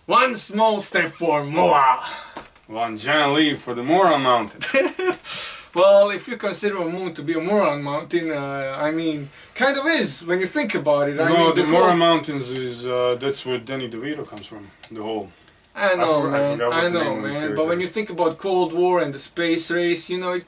One small step for Moa. One giant leap for the Moron Mountain. Well, if you consider a moon to be a moron mountain, I mean, kind of is when you think about it. I No, mean, the Moron Mountains is that's where Danny DeVito comes from. The whole. I know, man. forgot what I the name know, of his man. character But when is. you think about Cold War and the space race, you know,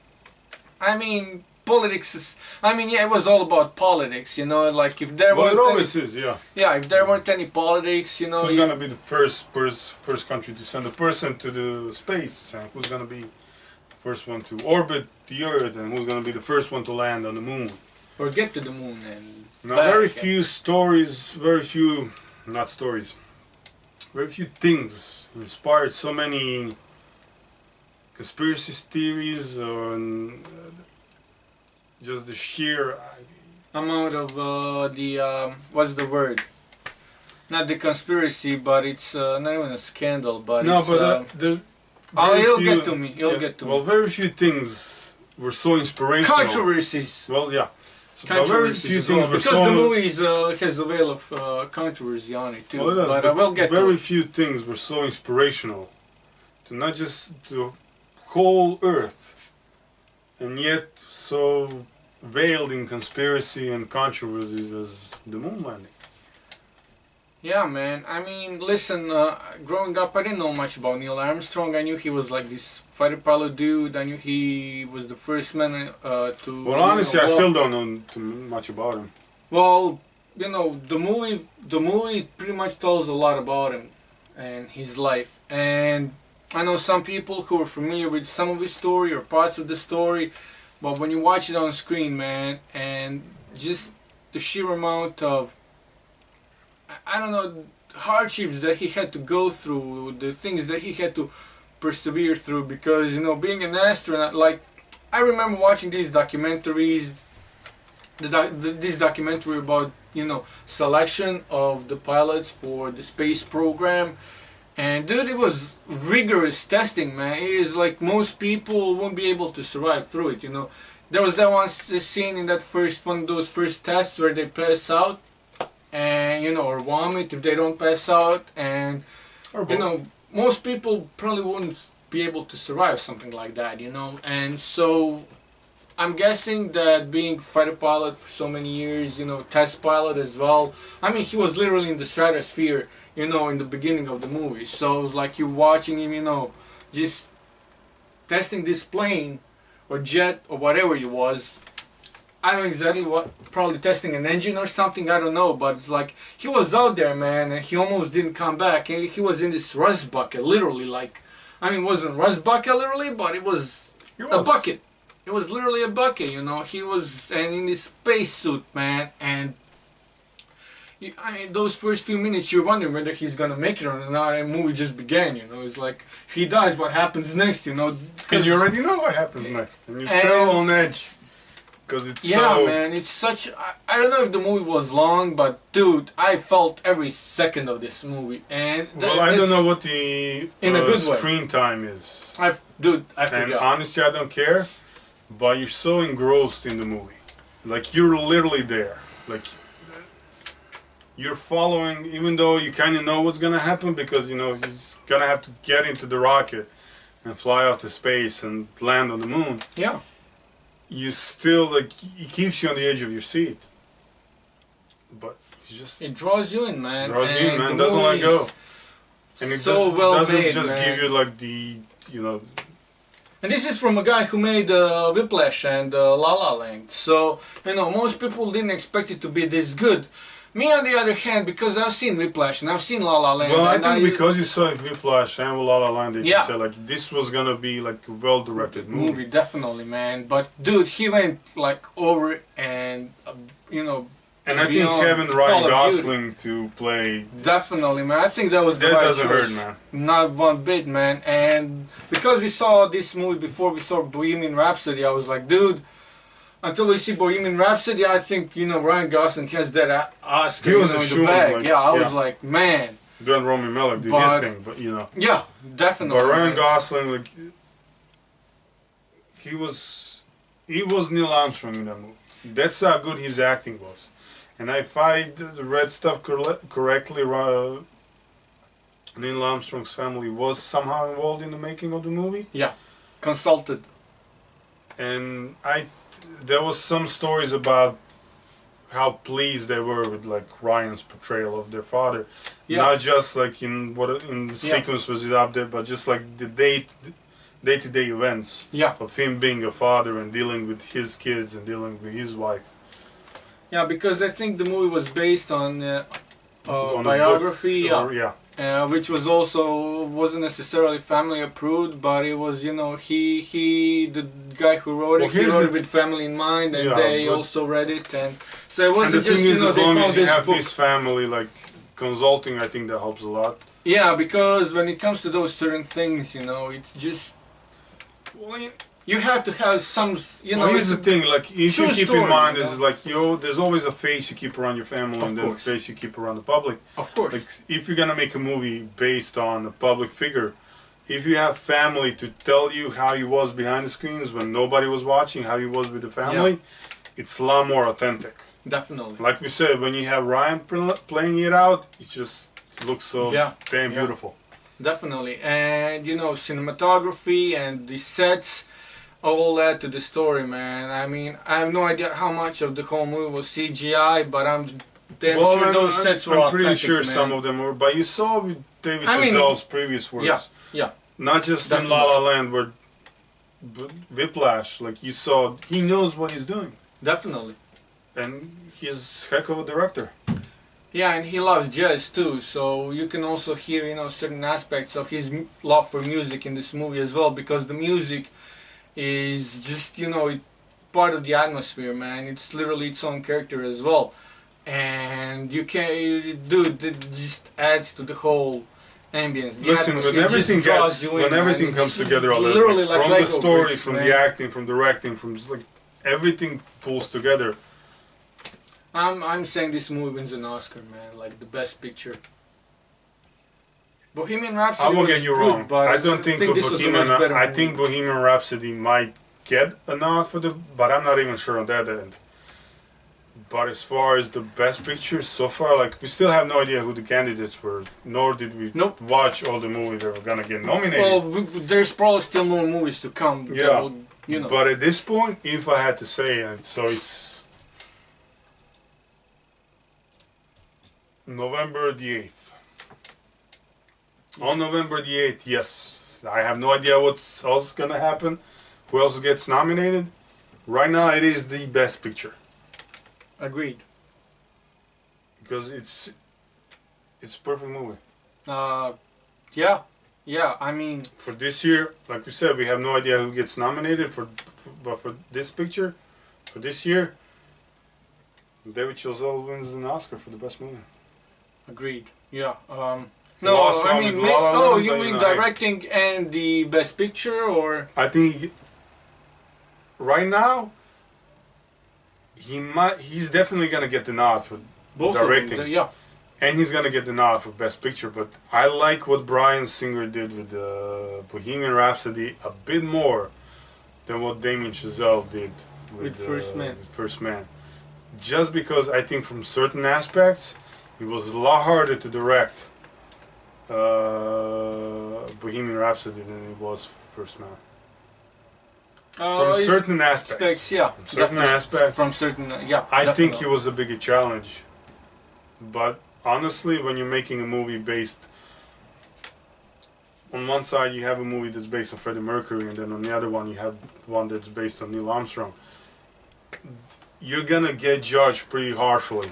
I mean, politics is. I mean, yeah, it was all about politics, you know. Like if there Well, weren't it always is, yeah. yeah, if there weren't any politics, you know. Who's gonna be the first country to send a person to the space? And who's gonna be the first one to orbit the Earth? And who's gonna be the first one to land on the moon? Or get to the moon and. Now, back. very few stories, not stories, very few things inspired so many conspiracy theories on just the sheer Amount of what's the word? Not the conspiracy, but it's not even a scandal, but no, it's, but there's oh, very it'll few- get to me. It'll get to well, me. very few things were so inspirational. Controversies. Well, yeah. So, well, very Controversies few as things well, were because so. the movie has a veil of controversy on it too. Well, it does, but I will get to very it. few things were so inspirational to not just the whole Earth, and yet so veiled in conspiracy and controversies as the moon landing. Yeah, man. I mean, listen. Growing up, I didn't know much about Neil Armstrong. I knew he was like this fighter pilot dude. I knew he was the first man to. Well, honestly, I well, still don't know too much about him. Well, you know, the movie pretty much tells a lot about him and his life. And I know some people who are familiar with some of his story or parts of the story, but when you watch it on screen, man, and just the sheer amount of, I don't know, hardships that he had to go through, the things that he had to persevere through, because, you know, being an astronaut, like, I remember watching these documentaries, this documentary about, you know, selection of the pilots for the space program, and dude, it was rigorous testing, man. It is like most people won't be able to survive through it, you know. There was that one scene in that one of those first tests where they pass out, and, you know, or vomit if they don't pass out, and, Or you both. know, most people probably wouldn't be able to survive something like that, you know. And so I'm guessing that being fighter pilot for so many years, you know, test pilot as well. I mean, he was literally in the stratosphere, you know, in the beginning of the movie. So it was like you're watching him, you know, just testing this plane or jet or whatever it was. I don't know exactly what, probably testing an engine or something, I don't know, but it's like, he was out there, man, and he almost didn't come back, and he was in this rust bucket, literally, like, I mean, it wasn't rust bucket literally, but it was a bucket. It was literally a bucket, you know. He was and in this spacesuit, man, and I mean, those first few minutes you're wondering whether he's gonna make it or not. And the movie just began, you know. It's like, if he dies, what happens next, you know? Because you already know what happens next, and you're still on edge. Because it's yeah, so. man, it's such. I don't know if the movie was long, but dude, I felt every second of this movie, and Well, I don't know what the in a good way. screen time is. I And forgot. honestly, I don't care. But you're so engrossed in the movie, like you're literally there. Like you're following, even though you kind of know what's gonna happen because you know he's gonna have to get into the rocket and fly off to space and land on the moon. Yeah. You still like it keeps you on the edge of your seat. But you just It draws you in, man. draws you in, and man. the Doesn't let movie's go. And it so well doesn't made, just man. give you like the And this is from a guy who made Whiplash and La La Land. So, you know, most people didn't expect it to be this good. Me, on the other hand, because I've seen Whiplash and I've seen La La Land. Well, I and think because you saw Whiplash and La La Land, they Yeah. said like this was gonna be like a well-directed movie. definitely, man. But dude, he went like over it and you know. And I think beyond having Call Ryan of Duty. Gosling to play this- Definitely, man. I think that was the that right doesn't hurt, choice. man. Not one bit, man. And because we saw this movie before we saw Bohemian Rhapsody, I was like, dude, until we see Bohemian Rhapsody, I think, you know, Ryan Gosling has that Oscar He was you know, a in the shoo-in, bag. like, yeah, I was yeah. like, man. Then Romy Malek did his But- thing, but you know. Yeah, definitely. But Ryan man. Gosling, like, he was Neil Armstrong in that movie. That's how good his acting was. And if I read stuff correctly, Neil Armstrong's family was somehow involved in the making of the movie. Yeah, consulted. And there was some stories about how pleased they were with like Ryan's portrayal of their father. Yeah. Not just like in the sequence was it up there, but just like the day-to-day events of him being a father and dealing with his kids and dealing with his wife. Yeah, because I think the movie was based on biography. Which was also wasn't necessarily family approved, but it was, you know, the guy who wrote it, he wrote it with family in mind, and they also read it, and so it wasn't just, you know, as long as you have his family like consulting, I think that helps a lot. Yeah, because when it comes to those certain things, you know, it's just, you have to have some, you know. Well, here's the thing, like, if you keep in mind, is like, there's always a face you keep around your family, and then a face you keep around the public. Of course. Like, if you're gonna make a movie based on a public figure, if you have family to tell you how he was behind the screens when nobody was watching, how he was with the family, it's a lot more authentic. Definitely. Like we said, when you have Ryan playing it out, it just looks so damn beautiful. Definitely, and you know, cinematography and the sets all add to the story, man. I mean, I have no idea how much of the whole movie was CGI, but I'm damn sure those sets were authentic, I'm pretty sure man. some of them were, but you saw with Damien Chazelle's previous works. Yeah. Not just in La La Land, but Whiplash, like you saw, he knows what he's doing. Definitely. And he's heck of a director. Yeah, and he loves jazz too, so you can also hear, you know, certain aspects of his love for music in this movie as well, because the music is just, you know, part of the atmosphere, man. It's literally its own character as well. And you can, dude, it just adds to the whole ambience. Listen, when everything comes together, literally from the story, bricks, from the acting, from directing, from just like everything pulls together. I'm saying this movie wins an Oscar, man, like the best picture. Bohemian Rhapsody. I won't get you wrong, but I don't think I think Bohemian Rhapsody might get a nod for but I'm not even sure on that end. But as far as the best picture so far, like, we still have no idea who the candidates were, nor did we watch all the movies that were gonna get nominated. Well, there's probably still more movies to come. Yeah, will, you know. But at this point, if I had to say, so it's November the 8th. On November the 8th, yes. I have no idea what else is gonna happen, who else gets nominated. Right now, it is the best picture. Agreed. Because it's a perfect movie. Yeah. I mean, for this year, like we said, we have no idea who gets nominated but for this picture, for this year, David Chazelle wins an Oscar for the best movie. Agreed. Yeah. No, I mean, you mean directing and the best picture, or? I think right now he's definitely gonna get the nod for both directing. of them, and he's gonna get the nod for best picture. But I like what Bryan Singer did with Bohemian Rhapsody a bit more than what Damien Chazelle did with First Man. Just because I think from certain aspects it was a lot harder to direct Bohemian Rhapsody than it was First Man. From certain aspects, from certain aspects, I think it was a bigger challenge. But honestly, when you're making a movie based, on one side you have a movie that's based on Freddie Mercury, and then on the other one you have one that's based on Neil Armstrong, you're gonna get judged pretty harshly,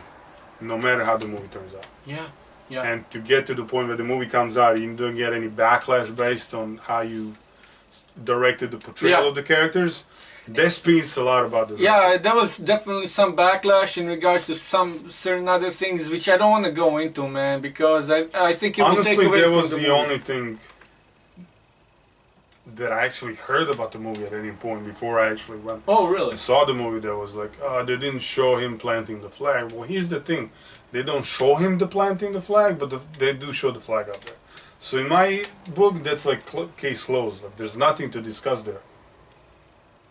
no matter how the movie turns out. Yeah. And to get to the point where the movie comes out, you don't get any backlash based on how you directed the portrayal of the characters. That speaks a lot about the there was definitely some backlash in regards to some certain other things, which I don't want to go into, man, because I think it will take away that was from the only thing that I actually heard about the movie at any point before I actually went. Oh, really? And saw the movie. That was like, they didn't show him planting the flag. Well, here's the thing: they don't show him planting the flag, but they do show the flag up there. So in my book, that's like case closed. Like, there's nothing to discuss there.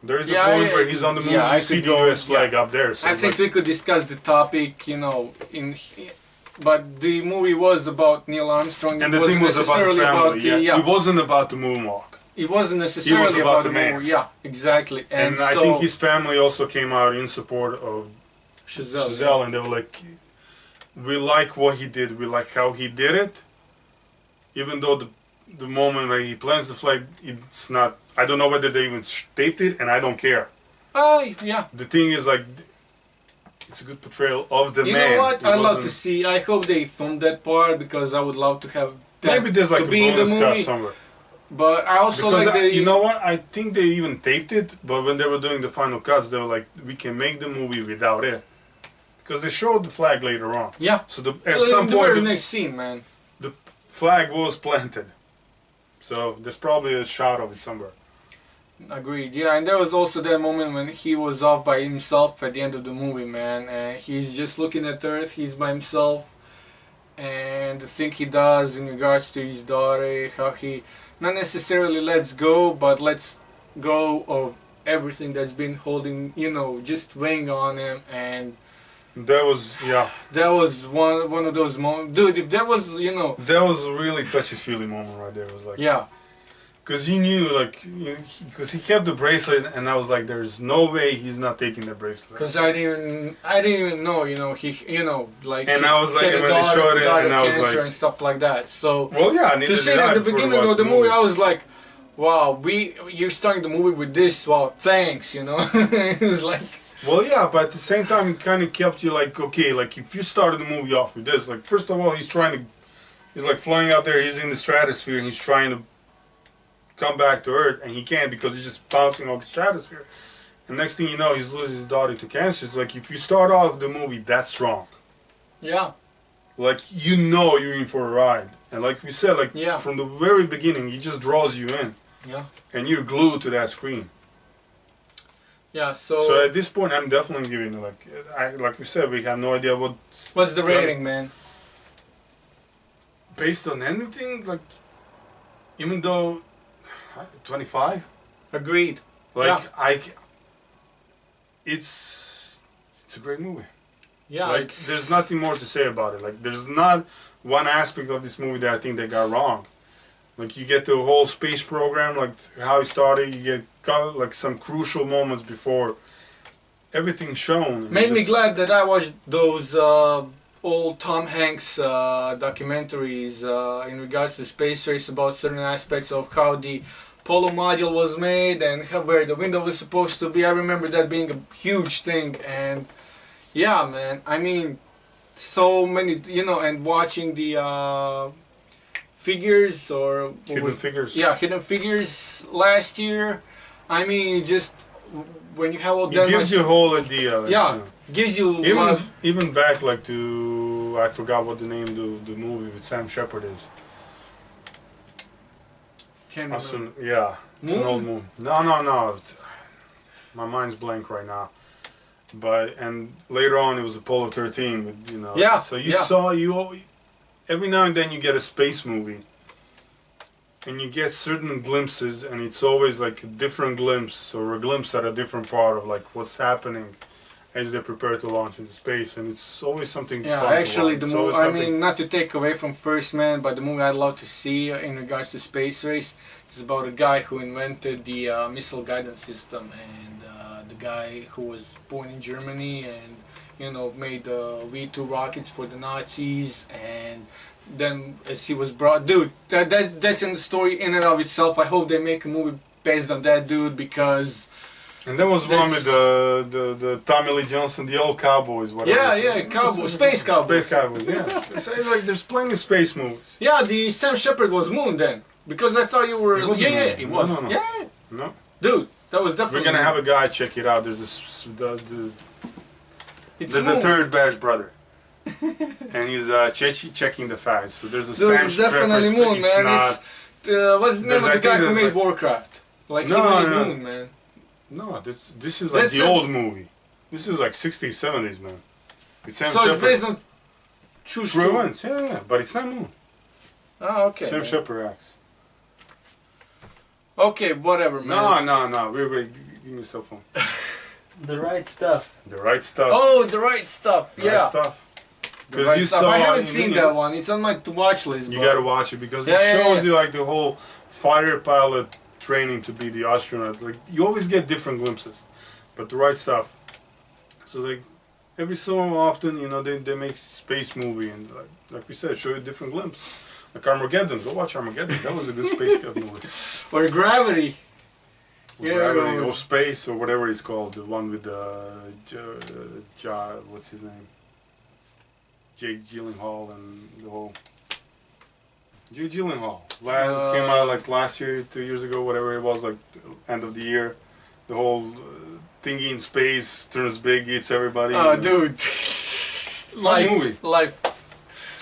There is a point where he's on the moon, you see the US flag up there. So I think we could discuss the topic, you know, in but the movie was about Neil Armstrong. And It the thing wasn't was about the necessarily family. yeah. It wasn't about the moonwalk. It wasn't necessarily about the the man. movie. Yeah, exactly. And I so, think his family also came out in support of Chazelle, and they were like, we like what he did, we like how he did it, even though the moment where he plants the flag, it's not, I don't know whether they even taped it, and I don't care. Oh, yeah. The thing is, like, it's a good portrayal of the man. You know what? I'd love to see, I hope they filmed that part, because I would love to have that maybe there's like to a be in the bonus cut movie. somewhere. But I also Because like the... you know what? I think they even taped it, but when they were doing the final cuts, they were like, we can make the movie without it. Because they showed the flag later on. Yeah. So at some the point, very next scene, man. the flag was planted. So there's probably a shot of it somewhere. Agreed. Yeah, and there was also that moment when he was off by himself at the end of the movie, man. And he's just looking at Earth, he's by himself. And the thing he does in regards to his daughter, how he not necessarily lets go, but lets go of everything that's been holding, you know, just weighing on him. And that was, yeah. that was one of those moments. Dude, if there was, you know... That was a really touchy-feely moment right there. It was like... Yeah. Because you knew, like, because he kept the bracelet, and I was like, there's no way he's not taking the bracelet. Because I didn't even know, you know, like... And I was like, when they showed it, and I was like... and stuff like that, so... Well, yeah, to see it at the beginning of the movie, I was like, wow, you're starting the movie with this, wow, thanks, you know? It was like... Well, yeah, but at the same time, it kind of kept you like, okay, like, if you started the movie off with this, like, first of all, he's like flying out there, he's in the stratosphere, and he's trying to come back to Earth, and he can't because he's just bouncing off the stratosphere. And next thing you know, he's losing his daughter to cancer. It's like, if you start off the movie that strong, yeah, like, you know you're in for a ride. And like we said, like, yeah, from the very beginning, he just draws you in. Yeah. And you're glued to that screen. Yeah, so at this point, I'm definitely giving it, like we said, we have no idea what's the rating, man. Based on anything, like, even though 25. Agreed. Like, yeah. It's a great movie. Yeah. Like, there's nothing more to say about it. Like, there's not one aspect of this movie that I think they got wrong. Like, you get the whole space program, like how it started. You get like some crucial moments before everything's shown. Made me glad that I watched those old Tom Hanks documentaries in regards to space race about certain aspects of how the Apollo module was made and where the window was supposed to be. I remember that being a huge thing, and yeah, man. I mean, so many, you know, and watching the figures or Hidden Figures. Yeah, Hidden Figures last year. I mean, just when you have all that, it gives you a whole idea. Like, yeah, you know. Gives you even back like to, I forgot what the name of the movie with Sam Shepard is. Can't remember. Yeah, it's an old movie. No. My mind's blank right now. But and later on it was Apollo 13. With, you know. Yeah. So you saw every now and then you get a space movie. And you get certain glimpses, and it's always like a different glimpse or a glimpse at a different part of like what's happening as they prepare to launch into space, and it's always something. Yeah, fun actually, to the movie. I mean, not to take away from First Man, but the movie I'd love to see in regards to space race is about a guy who invented the missile guidance system, and the guy who was born in Germany and made V2 rockets for the Nazis, and then as he was brought, dude, that's in the story in and of itself. I hope they make a movie based on that dude, because. And there was one with the Tommy Lee Johnson, the old cowboys, whatever. Yeah, cowboys, space cowboys. Space cowboys, yeah. It's like there's plenty of space movies. Yeah, the Sam Shepard was Moon then, because I thought you were. It wasn't Moon. It was. No. Yeah. No. Dude, that was definitely. We're gonna have a guy check it out. There's there's a third Bash brother. And he's checking the facts. So there's a Sam Shepard. Definitely Moon, man. Not, what's the name of the guy who made Warcraft? Like Moon, man. No, this is like the old movie. This is like 60s, 70s, man. It's Sam Shepard. It's based on true events, yeah, but it's not Moon. Oh, okay. Sam Shepard acts. Okay, whatever, man. No. Wait, give me a cell phone. The Right Stuff. The Right Stuff. Oh, The Right Stuff, yeah. Right Stuff. The Right you Stuff. saw, I haven't you seen mean- that one. It's on my to-watch list. You but- gotta watch it because Yeah, it yeah, shows yeah. you like the whole fighter pilot training to be the astronaut. Like you always get different glimpses, but the right stuff. So like every so often, you know, they make space movie and like we said, show you a different glimpse. Like Armageddon, go watch Armageddon. That was a good spacecraft movie. Or Gravity. Or Yeah, Gravity or- or Space or whatever it's called. The one with what's his name? Jake Gyllenhaal and the whole. Jake Gyllenhaal. Came out like last year, 2 years ago, whatever it was, like end of the year. The whole thingy in space turns big, eats everybody. Oh, dude. Life. movie. Life.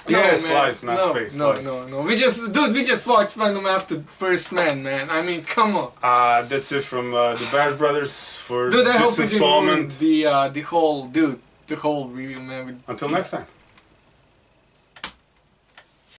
Yes, man. Life, not no, Space. No, Life. no. We just watched Random After First Man, man. I mean, come on. That's it from the Bash Brothers for Dude, I hope this we didn't ruin installment. the whole review, man. Until next time.